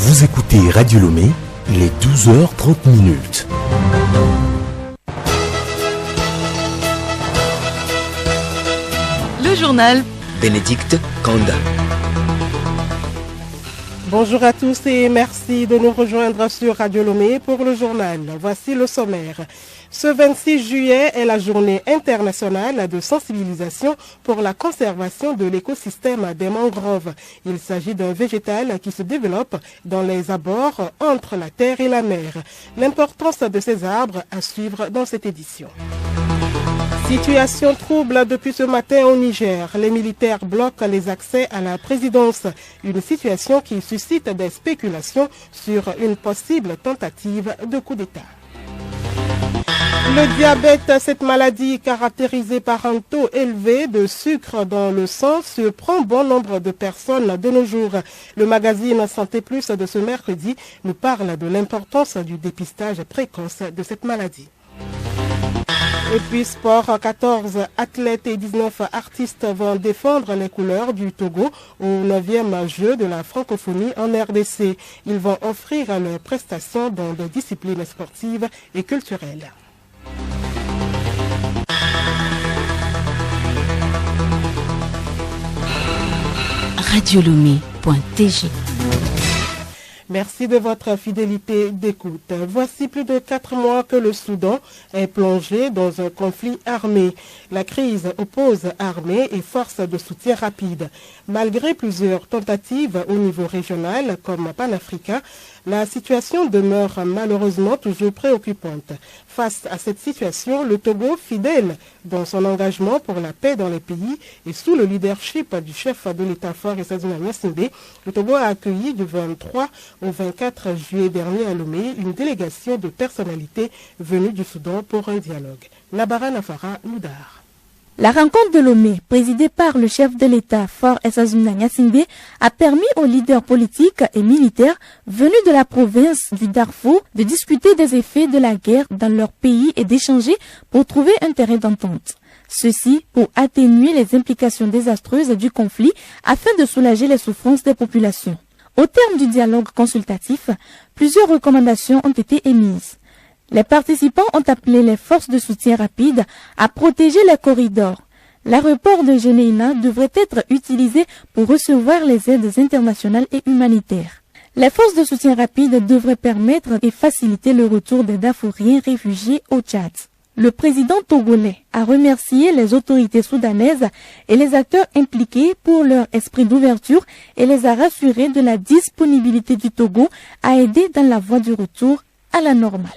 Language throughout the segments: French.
Vous écoutez Radio Lomé, il est 12h30. Le journal Bénédicte Kanda. Bonjour à tous et merci de nous rejoindre sur Radio Lomé pour le journal. Voici le sommaire. Ce 26 juillet est la journée internationale de sensibilisation pour la conservation de l'écosystème des mangroves. Il s'agit d'un végétal qui se développe dans les abords entre la terre et la mer. L'importance de ces arbres à suivre dans cette édition. Situation trouble depuis ce matin au Niger. Les militaires bloquent les accès à la présidence. Une situation qui suscite des spéculations sur une possible tentative de coup d'État. Le diabète, cette maladie caractérisée par un taux élevé de sucre dans le sang, surprend bon nombre de personnes de nos jours. Le magazine Santé Plus de ce mercredi nous parle de l'importance du dépistage précoce de cette maladie. Et puis sport, 14 athlètes et 19 artistes vont défendre les couleurs du Togo au 9e jeu de la francophonie en RDC. Ils vont offrir leurs prestations dans des disciplines sportives et culturelles. radiolomé.tg. Merci de votre fidélité d'écoute. Voici plus de 4 mois que le Soudan est plongé dans un conflit armé. La crise oppose armée et forces de soutien rapide. Malgré plusieurs tentatives au niveau régional comme panafricain, la situation demeure malheureusement toujours préoccupante. Face à cette situation, le Togo, fidèle dans son engagement pour la paix dans les pays et sous le leadership du chef de l'État-fort Essazina Gnassingbé, le Togo a accueilli du 23 au 24 juillet dernier à Lomé une délégation de personnalités venues du Soudan pour un dialogue. Nabara Nafara Noudar. La rencontre de Lomé, présidée par le chef de l'État, Fort Essazina Gnassingbé, a permis aux leaders politiques et militaires venus de la province du Darfour de discuter des effets de la guerre dans leur pays et d'échanger pour trouver un terrain d'entente. Ceci pour atténuer les implications désastreuses du conflit afin de soulager les souffrances des populations. Au terme du dialogue consultatif, plusieurs recommandations ont été émises. Les participants ont appelé les forces de soutien rapide à protéger les corridors. L'aéroport de Geneina devrait être utilisé pour recevoir les aides internationales et humanitaires. Les forces de soutien rapide devraient permettre et faciliter le retour des Darfouriens réfugiés au Tchad. Le président togolais a remercié les autorités soudanaises et les acteurs impliqués pour leur esprit d'ouverture et les a rassurés de la disponibilité du Togo à aider dans la voie du retour à la normale.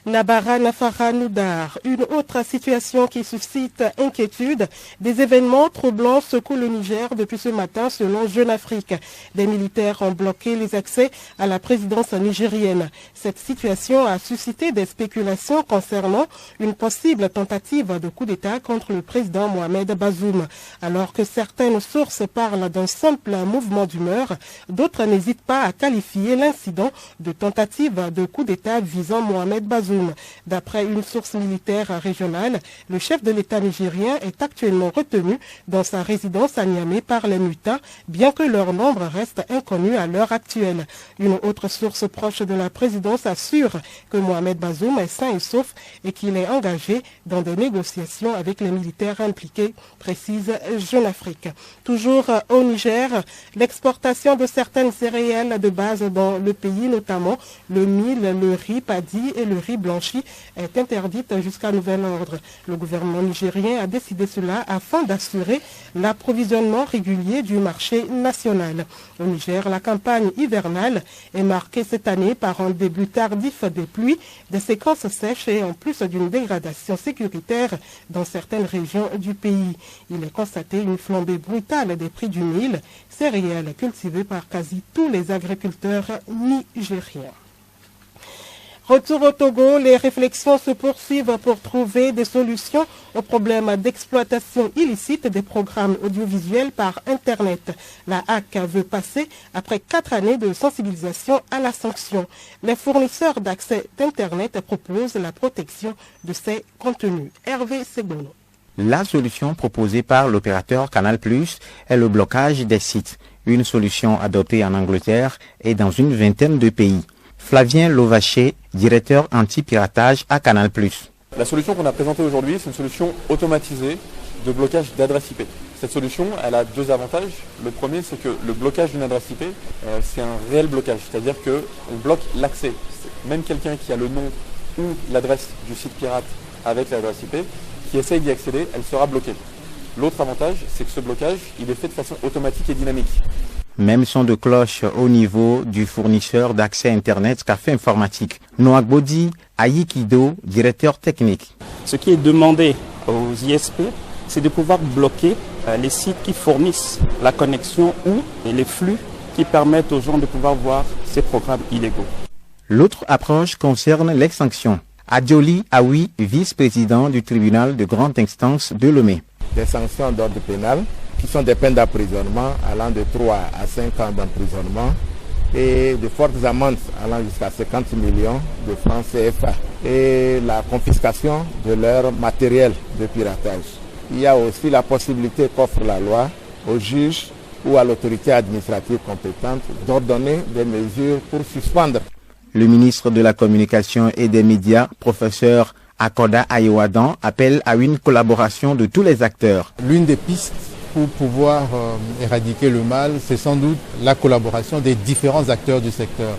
Nabara Nafara Noudar, une autre situation qui suscite inquiétude. Des événements troublants secouent le Niger depuis ce matin selon Jeune Afrique. Des militaires ont bloqué les accès à la présidence nigérienne. Cette situation a suscité des spéculations concernant une possible tentative de coup d'État contre le président Mohamed Bazoum. Alors que certaines sources parlent d'un simple mouvement d'humeur, d'autres n'hésitent pas à qualifier l'incident de tentative de coup d'État visant Mohamed Bazoum. D'après une source militaire régionale, le chef de l'État nigérien est actuellement retenu dans sa résidence à Niamey par les mutins, bien que leur nombre reste inconnu à l'heure actuelle. Une autre source proche de la présidence assure que Mohamed Bazoum est sain et sauf et qu'il est engagé dans des négociations avec les militaires impliqués, précise Jeune Afrique. Toujours au Niger, l'exportation de certaines céréales de base dans le pays, notamment le mil, le riz paddy et le riz blanchi, est interdite jusqu'à nouvel ordre. Le gouvernement nigérien a décidé cela afin d'assurer l'approvisionnement régulier du marché national. Au Niger, la campagne hivernale est marquée cette année par un début tardif des pluies, des séquences sèches et en plus d'une dégradation sécuritaire dans certaines régions du pays. Il est constaté une flambée brutale des prix du mil, céréales cultivées par quasi tous les agriculteurs nigériens. Retour au Togo, les réflexions se poursuivent pour trouver des solutions aux problèmes d'exploitation illicite des programmes audiovisuels par Internet. La HAC veut passer après 4 années de sensibilisation à la sanction. Les fournisseurs d'accès d'Internet proposent la protection de ces contenus. Hervé Segono. La solution proposée par l'opérateur Canal+, est le blocage des sites, une solution adoptée en Angleterre et dans une vingtaine de pays. Flavien Lovaché, directeur anti-piratage à Canal+. La solution qu'on a présentée aujourd'hui, c'est une solution automatisée de blocage d'adresse IP. Cette solution, elle a deux avantages. Le premier, c'est que le blocage d'une adresse IP, c'est un réel blocage. C'est-à-dire qu'on bloque l'accès. Même quelqu'un qui a le nom ou l'adresse du site pirate avec l'adresse IP, qui essaye d'y accéder, elle sera bloquée. L'autre avantage, c'est que ce blocage, il est fait de façon automatique et dynamique. Même son de cloche au niveau du fournisseur d'accès Internet Café Informatique. Noak Bodi, Ayikido, directeur technique. Ce qui est demandé aux ISP, c'est de pouvoir bloquer les sites qui fournissent la connexion ou les flux qui permettent aux gens de pouvoir voir ces programmes illégaux. L'autre approche concerne l'extinction. Adioli Aoui, vice-président du tribunal de grande instance de Lomé. Des sanctions d'ordre pénal qui sont des peines d'emprisonnement allant de 3 à 5 ans d'emprisonnement et de fortes amendes allant jusqu'à 50 millions de francs CFA et la confiscation de leur matériel de piratage. Il y a aussi la possibilité qu'offre la loi aux juges ou à l'autorité administrative compétente d'ordonner des mesures pour suspendre. Le ministre de la Communication et des Médias, professeur Akoda Ayewadan, appelle à une collaboration de tous les acteurs. L'une des pistes pour pouvoir éradiquer le mal, c'est sans doute la collaboration des différents acteurs du secteur.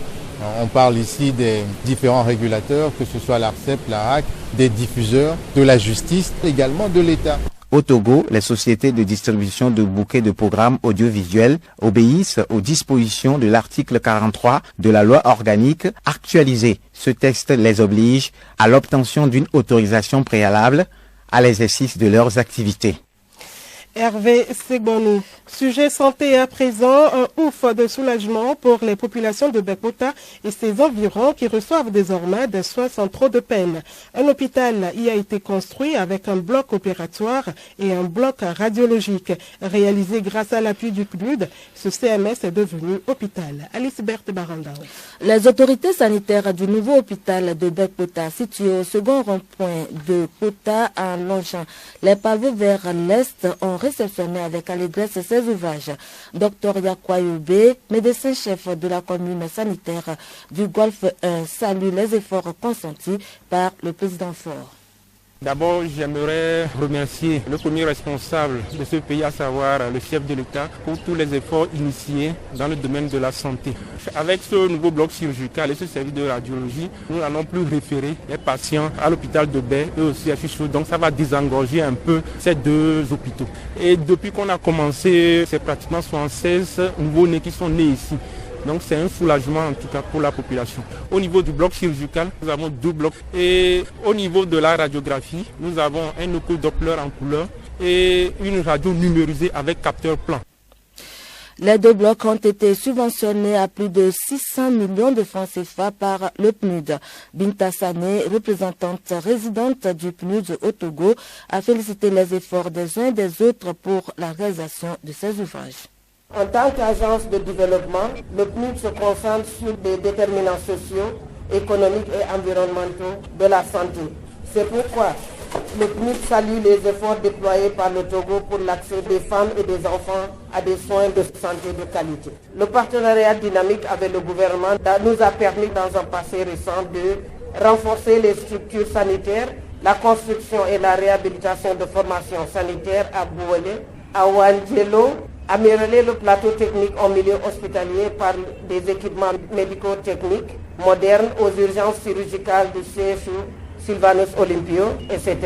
On parle ici des différents régulateurs, que ce soit l'ARCEP, l'ARAC, des diffuseurs, de la justice, également de l'État. Au Togo, les sociétés de distribution de bouquets de programmes audiovisuels obéissent aux dispositions de l'article 43 de la loi organique actualisée. Ce texte les oblige à l'obtention d'une autorisation préalable à l'exercice de leurs activités. Hervé Segbonou. Sujet santé à présent, un ouf de soulagement pour les populations de Bekota et ses environs qui reçoivent désormais des soins sans trop de peine. Un hôpital y a été construit avec un bloc opératoire et un bloc radiologique. Réalisé grâce à l'appui du PNUD, ce CMS est devenu hôpital. Alice Berthe Barandao. Les autorités sanitaires du nouveau hôpital de Bekota, situé au second rond-point de Kota en longeant les pavés vers l'est, ont réceptionné avec allégresse ces ouvrages. Dr Yakwayoube, médecin-chef de la commune sanitaire du Golfe 1, salue les efforts consentis par le président Faure. D'abord, j'aimerais remercier le premier responsable de ce pays, à savoir le chef de l'État, pour tous les efforts initiés dans le domaine de la santé. Avec ce nouveau bloc chirurgical et ce service de radiologie, nous n'allons plus référer les patients à l'hôpital de Baie et aussi à Chichou. Donc ça va désengorger un peu ces deux hôpitaux. Et depuis qu'on a commencé, c'est pratiquement 76 nouveaux-nés qui sont nés ici. Donc c'est un soulagement en tout cas pour la population. Au niveau du bloc chirurgical, nous avons deux blocs. Et au niveau de la radiographie, nous avons un écho-doppler en couleur et une radio numérisée avec capteur plan. Les deux blocs ont été subventionnés à plus de 600 millions de francs CFA par le PNUD. Binta Sané, représentante résidente du PNUD au Togo, a félicité les efforts des uns et des autres pour la réalisation de ces ouvrages. En tant qu'agence de développement, le PNUD se concentre sur des déterminants sociaux, économiques et environnementaux de la santé. C'est pourquoi le PNUD salue les efforts déployés par le Togo pour l'accès des femmes et des enfants à des soins de santé de qualité. Le partenariat dynamique avec le gouvernement nous a permis dans un passé récent de renforcer les structures sanitaires, la construction et la réhabilitation de formations sanitaires à Bouolé, à Wandjelo, améliorer le plateau technique en milieu hospitalier par des équipements médico-techniques modernes aux urgences chirurgicales du CSU, Sylvanus Olympio, etc.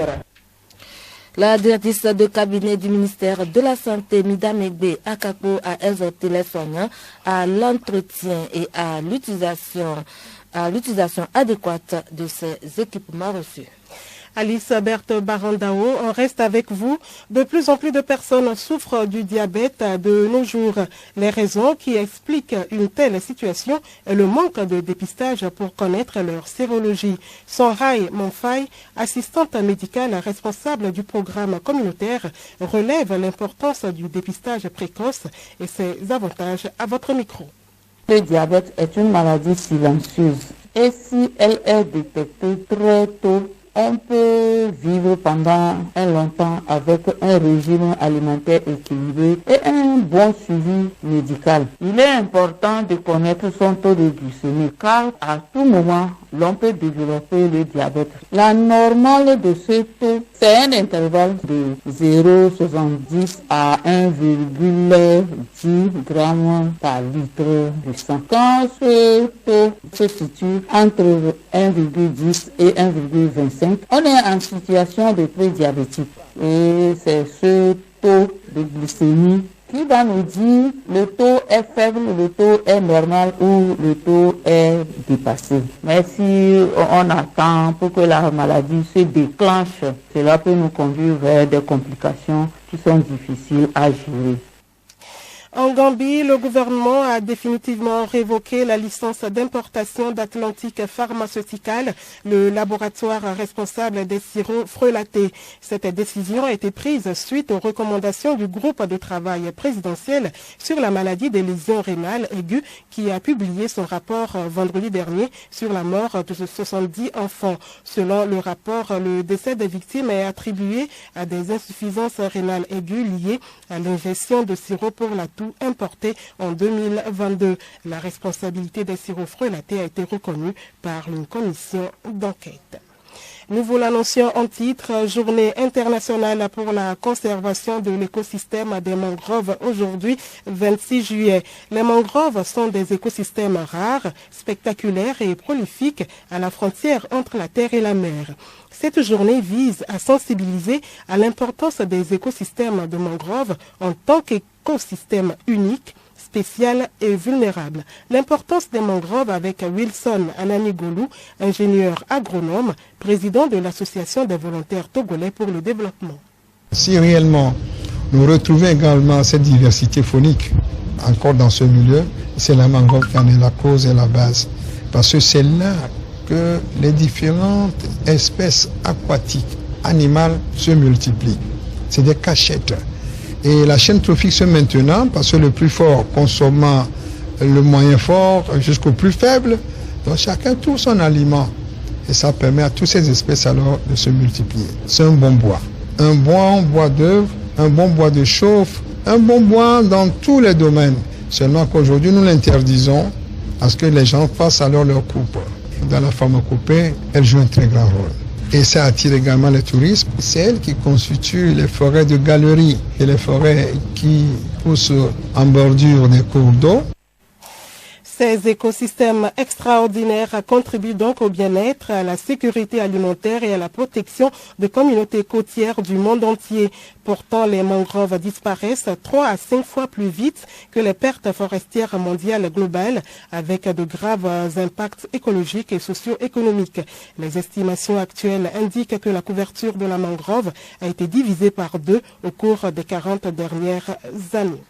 La directrice de cabinet du ministère de la Santé, Mida Megbe Akako, a exhorté les soignants à l'entretien et à l'utilisation adéquate de ces équipements reçus. Alice Berthe Barandao, on reste avec vous. De plus en plus de personnes souffrent du diabète de nos jours. Les raisons qui expliquent une telle situation est le manque de dépistage pour connaître leur sérologie. Sonraï Monfaï, assistante médicale responsable du programme communautaire, relève l'importance du dépistage précoce et ses avantages à votre micro. Le diabète est une maladie silencieuse et si elle est détectée très tôt, on peut peut vivre pendant un longtemps avec un régime alimentaire équilibré et un bon suivi médical. Il est important de connaître son taux de glycémie car à tout moment, l'on peut développer le diabète. La normale de ce taux, c'est un intervalle de 0,70 à 1,10 grammes par litre de sang. Quand ce taux se situe entre 1,10 et 1,25, on est en situation de prédiabétique. Et c'est ce taux de glycémie qui va nous dire le taux est faible, le taux est normal ou le taux est dépassé. Mais si on attend pour que la maladie se déclenche, cela peut nous conduire vers des complications qui sont difficiles à gérer. En Gambie, le gouvernement a définitivement révoqué la licence d'importation d'Atlantic Pharmaceutical, le laboratoire responsable des sirops frelatés. Cette décision a été prise suite aux recommandations du groupe de travail présidentiel sur la maladie des lésions rénales aiguës qui a publié son rapport vendredi dernier sur la mort de 70 enfants. Selon le rapport, le décès des victimes est attribué à des insuffisances rénales aiguës liées à l'ingestion de sirop pour la toux importé en 2022. La responsabilité des sirops frelatés a été reconnue par une commission d'enquête. Nous vous l'annoncions en titre, journée internationale pour la conservation de l'écosystème des mangroves aujourd'hui, 26 juillet. Les mangroves sont des écosystèmes rares, spectaculaires et prolifiques à la frontière entre la terre et la mer. Cette journée vise à sensibiliser à l'importance des écosystèmes de mangroves en tant qu'écosystème unique, spécial et vulnérable. L'importance des mangroves avec Wilson Ananigolu, ingénieur agronome, président de l'Association des volontaires togolais pour le développement. Si réellement nous retrouvons également cette diversité faunique encore dans ce milieu, c'est la mangrove qui en est la cause et la base. Parce que c'est là que les différentes espèces aquatiques, animales se multiplient. C'est des cachettes. Et la chaîne trophique se maintenant parce que le plus fort consommant le moyen fort jusqu'au plus faible, donc chacun trouve son aliment. Et ça permet à toutes ces espèces alors de se multiplier. C'est un bon bois. Un bon bois d'œuvre, un bon bois de chauffe, un bon bois dans tous les domaines. Seulement qu'aujourd'hui nous l'interdisons à ce que les gens fassent alors leur coupe. Dans la pharmacopée, elle joue un très grand rôle. Et ça attire également les touristes. C'est elle qui constitue les forêts de galeries et les forêts qui poussent en bordure des cours d'eau. Ces écosystèmes extraordinaires contribuent donc au bien-être, à la sécurité alimentaire et à la protection de communautés côtières du monde entier. Pourtant, les mangroves disparaissent 3 à 5 fois plus vite que les pertes forestières mondiales globales, avec de graves impacts écologiques et socio-économiques. Les estimations actuelles indiquent que la couverture de la mangrove a été divisée par 2 au cours des 40 dernières années.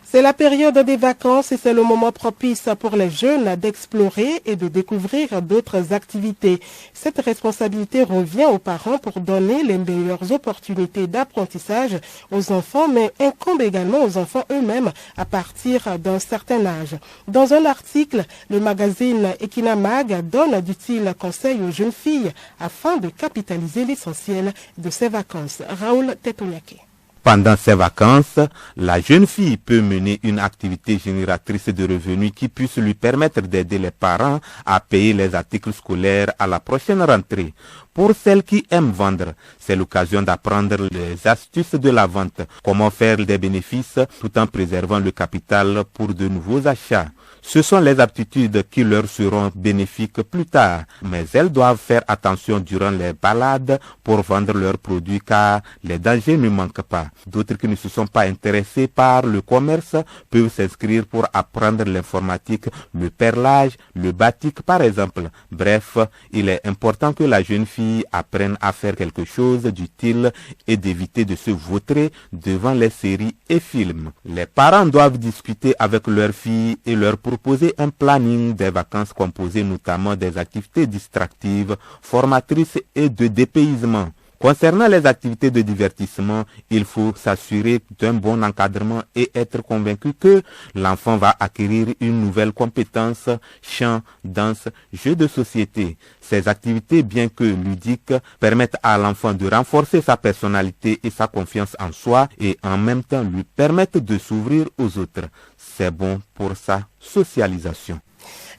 C'est la période des vacances et c'est le moment propice pour les jeunes d'explorer et de découvrir d'autres activités. Cette responsabilité revient aux parents pour donner les meilleures opportunités d'apprentissage aux enfants, mais incombe également aux enfants eux-mêmes à partir d'un certain âge. Dans un article, le magazine Ekinamag donne d'utiles conseils aux jeunes filles afin de capitaliser l'essentiel de ces vacances. Raoul Tetoniake. Pendant ces vacances, la jeune fille peut mener une activité génératrice de revenus qui puisse lui permettre d'aider les parents à payer les articles scolaires à la prochaine rentrée. Pour celles qui aiment vendre, c'est l'occasion d'apprendre les astuces de la vente, comment faire des bénéfices tout en préservant le capital pour de nouveaux achats. Ce sont les aptitudes qui leur seront bénéfiques plus tard, mais elles doivent faire attention durant les balades pour vendre leurs produits car les dangers ne manquent pas. D'autres qui ne se sont pas intéressés par le commerce peuvent s'inscrire pour apprendre l'informatique, le perlage, le batik par exemple. Bref, il est important que la jeune fille apprenne à faire quelque chose d'utile et d'éviter de se vautrer devant les séries et films. Les parents doivent discuter avec leurs filles et leur proposer un planning des vacances composé notamment des activités distractives, formatrices et de dépaysement. Concernant les activités de divertissement, il faut s'assurer d'un bon encadrement et être convaincu que l'enfant va acquérir une nouvelle compétence, chant, danse, jeux de société. Ces activités, bien que ludiques, permettent à l'enfant de renforcer sa personnalité et sa confiance en soi et en même temps lui permettent de s'ouvrir aux autres. C'est bon pour sa socialisation.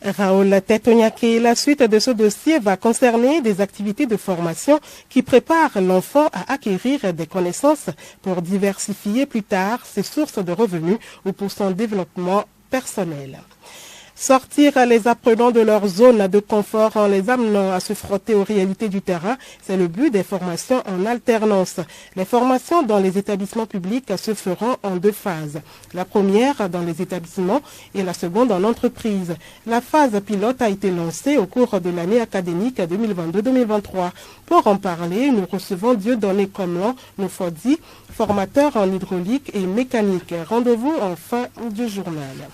Raoul Tetonyake, la suite de ce dossier va concerner des activités de formation qui préparent l'enfant à acquérir des connaissances pour diversifier plus tard ses sources de revenus ou pour son développement personnel. Sortir les apprenants de leur zone de confort en les amenant à se frotter aux réalités du terrain, c'est le but des formations en alternance. Les formations dans les établissements publics se feront en 2 phases. La première dans les établissements et la seconde en entreprise. La phase pilote a été lancée au cours de l'année académique 2022-2023. Pour en parler, nous recevons Dieudonné Komlan Nofodi, formateur en hydraulique et mécanique. Rendez-vous en fin du journal.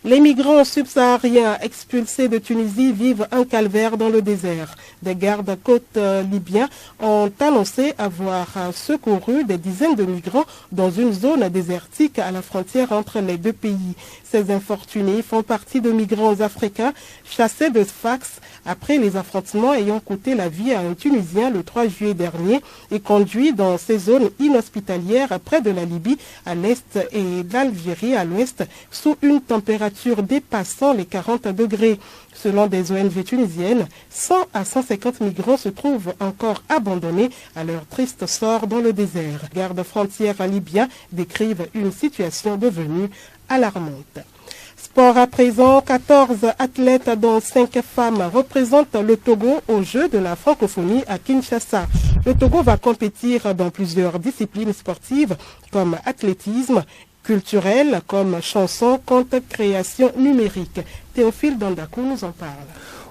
Les migrants subsahariens expulsés de Tunisie vivent un calvaire dans le désert. Des gardes-côtes libyens ont annoncé avoir secouru des dizaines de migrants dans une zone désertique à la frontière entre les 2 pays. Ces infortunés font partie de migrants africains chassés de Sfax après les affrontements ayant coûté la vie à un Tunisien le 3 juillet dernier et conduit dans ces zones inhospitalières près de la Libye à l'est et d'Algérie à l'ouest sous une température dépassant les 40 degrés. Selon des ONG tunisiennes, 100 à 150 migrants se trouvent encore abandonnés à leur triste sort dans le désert. Gardes-frontières libyens décrivent une situation devenue alarmante. Sport à présent, 14 athlètes dont 5 femmes représentent le Togo aux Jeux de la francophonie à Kinshasa. Le Togo va compétir dans plusieurs disciplines sportives comme athlétisme, culturel comme chanson, conte, création numérique. Théophile Dandakou nous en parle.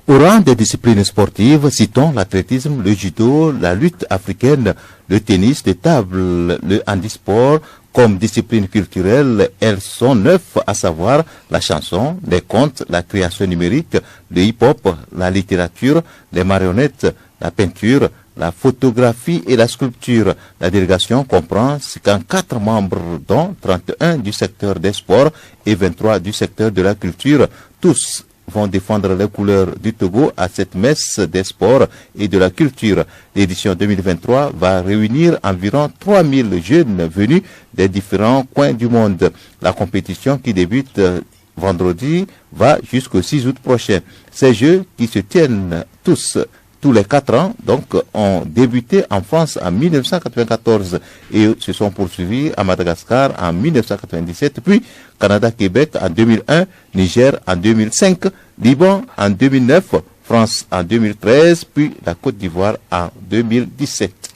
Au rang des disciplines sportives, citons l'athlétisme, le judo, la lutte africaine, le tennis de table, le handisport. Comme discipline culturelle, elles sont 9, à savoir la chanson, les contes, la création numérique, le hip-hop, la littérature, les marionnettes, la peinture, la photographie et la sculpture. La délégation comprend 54 membres, dont 31 du secteur des sports et 23 du secteur de la culture. Tous vont défendre les couleurs du Togo à cette messe des sports et de la culture. L'édition 2023 va réunir environ 3000 jeunes venus des différents coins du monde. La compétition qui débute vendredi va jusqu'au 6 août prochain. Ces jeux qui se tiennent tous les 4 ans, donc, ont débuté en France en 1994 et se sont poursuivis à Madagascar en 1997, puis Canada-Québec en 2001, Niger en 2005, Liban en 2009, France en 2013, puis la Côte d'Ivoire en 2017.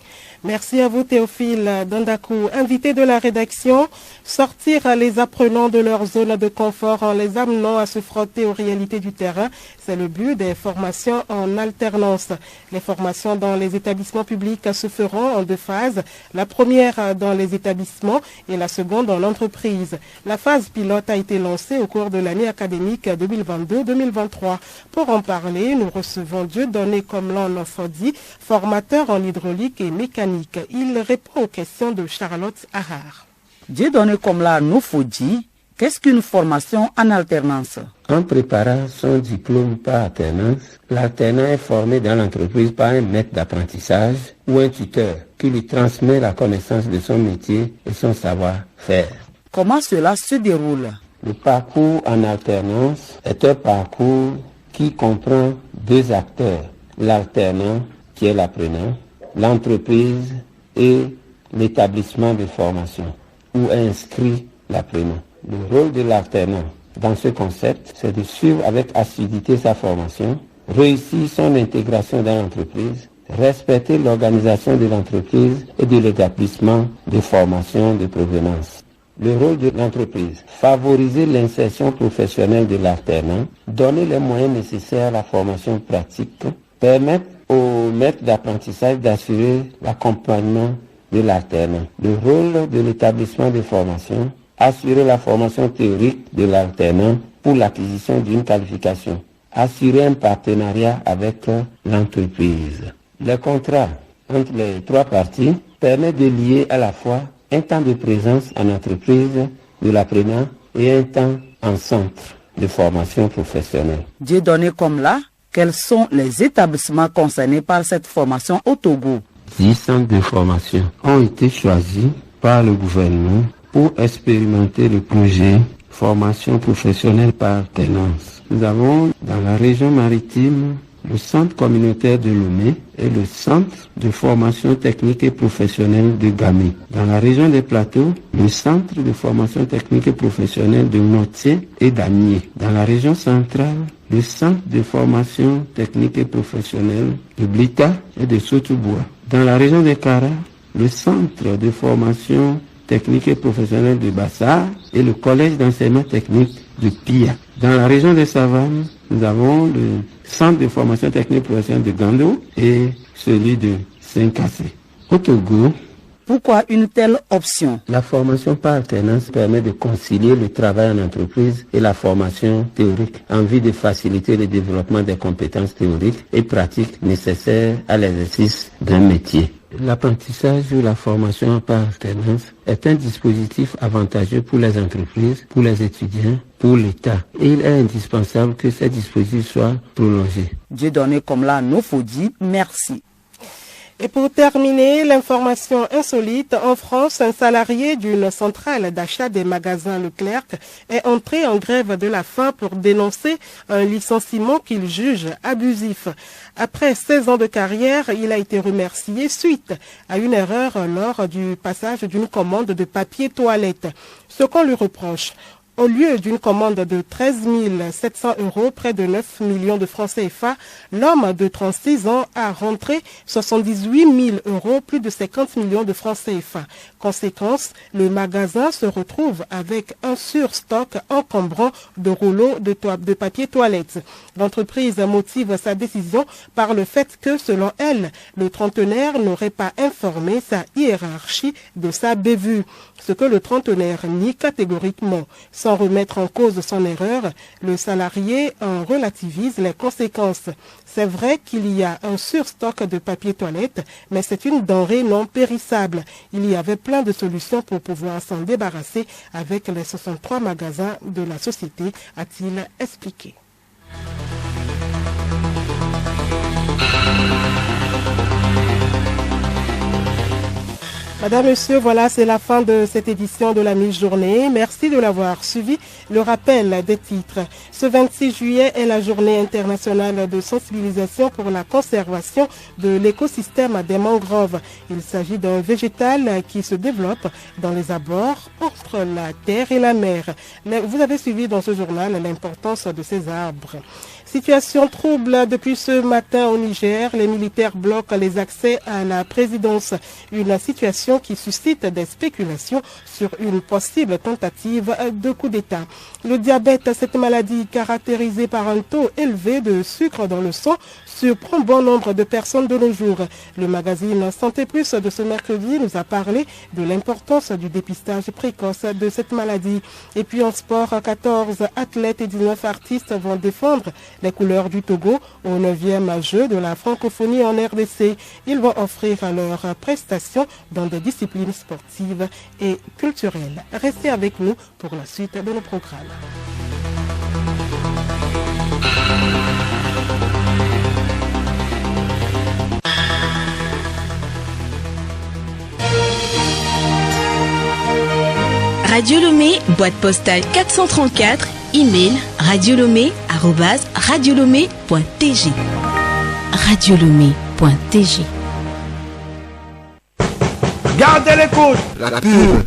Merci à vous Théophile Dandakou. Invité de la rédaction, sortir les apprenants de leur zone de confort en les amenant à se frotter aux réalités du terrain, c'est le but des formations en alternance. Les formations dans les établissements publics se feront en 2 phases, la première dans les établissements et la seconde en entreprise. La phase pilote a été lancée au cours de l'année académique 2022-2023. Pour en parler, nous recevons Dieudonné Komlan Nofodi, formateur en hydraulique et mécanique. Il répond aux questions de Charlotte Harard. Dieudonné Komlan Nofodi, qu'est-ce qu'une formation en alternance? En préparant son diplôme par alternance, l'alternant est formé dans l'entreprise par un maître d'apprentissage ou un tuteur qui lui transmet la connaissance de son métier et son savoir-faire. Comment cela se déroule? Le parcours en alternance est un parcours qui comprend 2 acteurs, l'alternant qui est l'apprenant, l'entreprise et l'établissement de formation où est inscrit l'apprenant. Le rôle de l'alternant dans ce concept, c'est de suivre avec assiduité sa formation, réussir son intégration dans l'entreprise, respecter l'organisation de l'entreprise et de l'établissement de formation de provenance. Le rôle de l'entreprise, favoriser l'insertion professionnelle de l'alternant, donner les moyens nécessaires à la formation pratique, permettre au maître d'apprentissage d'assurer l'accompagnement de l'alternant. Le rôle de l'établissement de formation, assurer la formation théorique de l'alternant pour l'acquisition d'une qualification. Assurer un partenariat avec l'entreprise. Les contrats entre les trois parties permet de lier à la fois un temps de présence en entreprise de l'apprenant et un temps en centre de formation professionnelle. Dieudonné Komla, quels sont les établissements concernés par cette formation au Togo? 10 centres de formation ont été choisis par le gouvernement pour expérimenter le projet formation professionnelle par alternance. Nous avons dans la région maritime le centre communautaire de Lomé et le centre de formation technique et professionnelle de Gamé. Dans la région des Plateaux, le centre de formation technique et professionnelle de Notier et d'Amier. Dans la région centrale, le centre de formation technique et professionnelle de Blita et de Sotouboua. Dans la région des Kara, le centre de formation technique et professionnelle de Bassar et le collège d'enseignement technique de Pia. Dans la région des Savanes, nous avons le centre de formation technique et professionnelle de Gando et celui de Saint-Cassé. Au Togo, pourquoi une telle option? La formation par alternance permet de concilier le travail en entreprise et la formation théorique en vue de faciliter le développement des compétences théoriques et pratiques nécessaires à l'exercice d'un métier. L'apprentissage ou la formation par alternance est un dispositif avantageux pour les entreprises, pour les étudiants, pour l'État. Et il est indispensable que ces dispositifs soient prolongés. Dieudonné Komla Nofodi, merci. Et pour terminer, l'information insolite, en France, un salarié d'une centrale d'achat des magasins Leclerc est entré en grève de la faim pour dénoncer un licenciement qu'il juge abusif. Après 16 ans de carrière, il a été remercié suite à une erreur lors du passage d'une commande de papier toilette. Ce qu'on lui reproche, au lieu d'une commande de 13 700 €, près de 9 millions de francs CFA, l'homme de 36 ans a rentré 78 000 €, plus de 50 millions de francs CFA. Conséquence, le magasin se retrouve avec un surstock encombrant de rouleaux de papier toilette. L'entreprise motive sa décision par le fait que, selon elle, le trentenaire n'aurait pas informé sa hiérarchie de sa bévue. Ce que le trentenaire nie catégoriquement. Sans remettre en cause son erreur, le salarié en relativise les conséquences. C'est vrai qu'il y a un surstock de papier toilette, mais c'est une denrée non périssable. Il y avait plein de solutions pour pouvoir s'en débarrasser avec les 63 magasins de la société, a-t-il expliqué. Madame, Monsieur, voilà, c'est la fin de cette édition de la mi-journée. Merci de l'avoir suivi. Le rappel des titres. Ce 26 juillet est la journée internationale de sensibilisation pour la conservation de l'écosystème des mangroves. Il s'agit d'un végétal qui se développe dans les abords entre la terre et la mer. Vous avez suivi dans ce journal l'importance de ces arbres. Situation trouble depuis ce matin au Niger. Les militaires bloquent les accès à la présidence. Une situation qui suscite des spéculations sur une possible tentative de coup d'État. Le diabète, cette maladie caractérisée par un taux élevé de sucre dans le sang, surprend bon nombre de personnes de nos jours. Le magazine Santé Plus de ce mercredi nous a parlé de l'importance du dépistage précoce de cette maladie. Et puis en sport, 14 athlètes et 19 artistes vont défendre les couleurs du Togo au 9e jeu de la francophonie en RDC. Ils vont offrir leurs prestations dans des disciplines sportives et culturelles. Restez avec nous pour la suite de nos programmes. Radio Lomé, boîte postale 434, email radiolomé@radiolomé.tg. Radiolomé.tg. Gardez l'écoute. La pub.